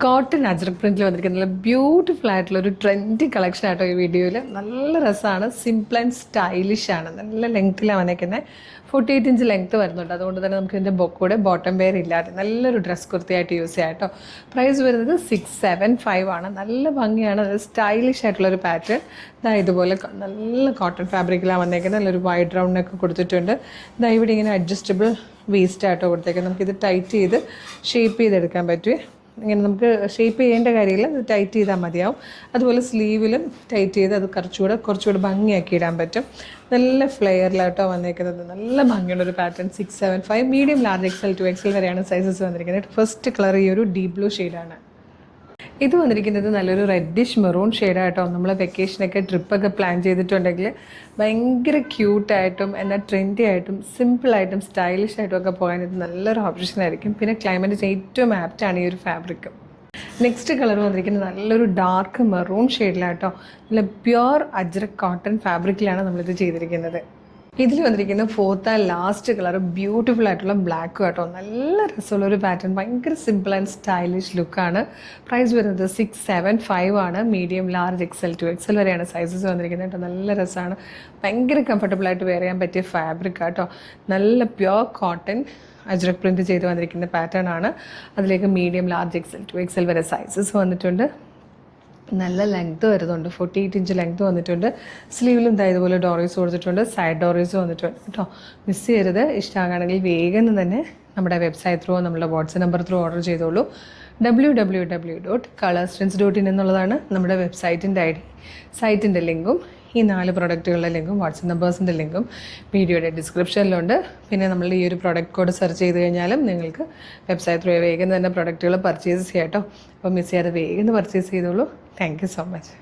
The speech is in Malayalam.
കോട്ടൺ അജ്രക് പ്രിന്റിൽ വന്നിരിക്കുന്ന നല്ല ബ്യൂട്ടിഫുൾ ആയിട്ടുള്ള ഒരു ട്രെൻഡി കളക്ഷൻ ആട്ടോ ഈ വീഡിയോയിൽ. നല്ല രസമാണ്, സിമ്പിൾ ആൻഡ് സ്റ്റൈലിഷ് ആണ്. നല്ല ലെങ്ത്തിലാണ് വന്നേക്കുന്നത്. 48 ഇഞ്ച് ലെങ്ത്ത് വരുന്നുണ്ട്. അതുകൊണ്ട് തന്നെ നമുക്ക് ഇതിൻ്റെ ബൊക്കൂടെ ബോട്ടം വെയർ ഇല്ലാതെ നല്ലൊരു ഡ്രസ് കുർത്തിയായിട്ട് യൂസ് ചെയ്യാം കേട്ടോ. പ്രൈസ് വരുന്നത് 675 ആണ്. നല്ല ഭംഗിയാണ്, സ്റ്റൈലിഷ് ആയിട്ടുള്ളൊരു പാറ്റേൺ. ഇതുപോലെ നല്ല കോട്ടൺ ഫാബ്രിക്കിലാണ് വന്നേക്കുന്നത്. നല്ലൊരു വൈഡ് റൗണ്ടൊക്കെ കൊടുത്തിട്ടുണ്ട്. ഇവിടെ ഇങ്ങനെ അഡ്ജസ്റ്റബിൾ വേസ്റ്റ് ആയിട്ടോ കൊടുത്തേക്കുന്നത്. നമുക്കിത് ടൈറ്റ് ചെയ്ത് ഷേപ്പ് ചെയ്തെടുക്കാൻ പറ്റുമേ. ഇങ്ങനെ നമുക്ക് ഷേപ്പ് ചെയ്യേണ്ട കാര്യമില്ല, ഇത് ടൈറ്റ് ചെയ്താൽ മതിയാവും. അതുപോലെ സ്ലീവിലും ടൈറ്റ് ചെയ്ത് അത് കുറച്ചുകൂടെ ഭംഗിയാക്കി ഇടാൻ പറ്റും. നല്ല ഫ്ലെയറിലായിട്ടോ വന്നേക്കുന്നത്. നല്ല ഭംഗിയുള്ളൊരു pattern. 675 medium large XL to XL വരെയാണ് സൈസസ് വന്നിരിക്കുന്നത്. ഫസ്റ്റ് കളർ ഈ ഒരു ഡീപ് ബ്ലൂ ഷെയ്ഡാണ്. ഇത് വന്നിരിക്കുന്നത് നല്ലൊരു റെഡിഷ് മെറൂൺ ഷെയ്ഡായിട്ടോ. നമ്മൾ വെക്കേഷനൊക്കെ ട്രിപ്പൊക്കെ പ്ലാൻ ചെയ്തിട്ടുണ്ടെങ്കിൽ ഭയങ്കര ക്യൂട്ടായിട്ടും എന്നാൽ ട്രെൻഡി ആയിട്ടും സിമ്പിളായിട്ടും സ്റ്റൈലിഷ് ആയിട്ടും ഒക്കെ പോകാൻ ഇത് നല്ലൊരു ഓപ്ഷൻ ആയിരിക്കും. പിന്നെ ക്ലൈമറ്റിന് ഏറ്റവും ആപ്റ്റാണ് ഈ ഒരു ഫാബ്രിക്. നെക്സ്റ്റ് കളർ വന്നിരിക്കുന്നത് നല്ലൊരു ഡാർക്ക് മെറൂൺ ഷെയ്ഡിലാട്ടോ. നല്ല പ്യുവർ അജ്രക് കോട്ടൺ ഫാബ്രിക്കിലാണ് നമ്മളിത് ചെയ്തിരിക്കുന്നത്. ഇതിൽ വന്നിരിക്കുന്ന fourth and last colour beautiful ആയിട്ടുള്ള ബ്ലാക്ക് കേട്ടോ. നല്ല രസമുള്ളൊരു പാറ്റേൺ, ഭയങ്കര സിമ്പിൾ ആൻഡ് സ്റ്റൈലിഷ് ലുക്കാണ്. പ്രൈസ് വരുന്നത് 675 ആണ്. Medium large XL to XL വരെയാണ് സൈസസ് വന്നിരിക്കുന്നത് കേട്ടോ. നല്ല രസമാണ്, ഭയങ്കര കംഫർട്ടബിളായിട്ട് വെയർ ചെയ്യാൻ പറ്റിയ ഫാബ്രിക് കേട്ടോ. നല്ല പ്യുവർ കോട്ടൺ അജ്രക് പ്രിൻറ്റ് ചെയ്ത് വന്നിരിക്കുന്ന പാറ്റേൺ ആണ്. അതിലേക്ക് medium large XL to XL വരെ സൈസസ് വന്നിട്ടുണ്ട്. നല്ല ലെങ്ത്ത് വരുന്നുണ്ട്. 48 ഇഞ്ച് ലെങ്ത്ത് വന്നിട്ടുണ്ട്. സ്ലീവിലും ഇതുപോലെ ഡോറീസ് കൊടുത്തിട്ടുണ്ട്. സൈഡ് ഡോറീസ് വന്നിട്ടുണ്ട് കേട്ടോ. മിസ് ചെയ്യരുത്. ഇഷ്ടമാണെങ്കിൽ വേഗം തന്നെ നമ്മുടെ വെബ്സൈറ്റ് ത്രൂ, നമ്മുടെ വാട്സപ്പ് നമ്പർ ത്രൂ ഓർഡർ ചെയ്തോളൂ. www.colorstrints.in എന്നുള്ളതാണ് നമ്മുടെ വെബ്സൈറ്റിൻ്റെ ID. സൈറ്റിൻ്റെ ലിങ്കും ഈ 4 പ്രൊഡക്റ്റുകളുടെ ലിങ്കും വാട്സപ്പ് നമ്പേഴ്സിൻ്റെ ലിങ്കും വീഡിയോയുടെ ഡിസ്ക്രിപ്ഷനിലുണ്ട്. പിന്നെ നമ്മൾ ഈ ഒരു പ്രൊഡക്റ്റ് കോഡ് സെർച്ച് ചെയ്ത് കഴിഞ്ഞാലും നിങ്ങൾക്ക് വെബ്സൈറ്റ് ത്രൂ വേഗം തന്നെ പ്രൊഡക്റ്റുകൾ പർച്ചേസ് ചെയ്യാം കേട്ടോ. അപ്പോൾ മിസ് ചെയ്യാതെ വേഗം പർച്ചേസ് ചെയ്തോളൂ. Thank you so much.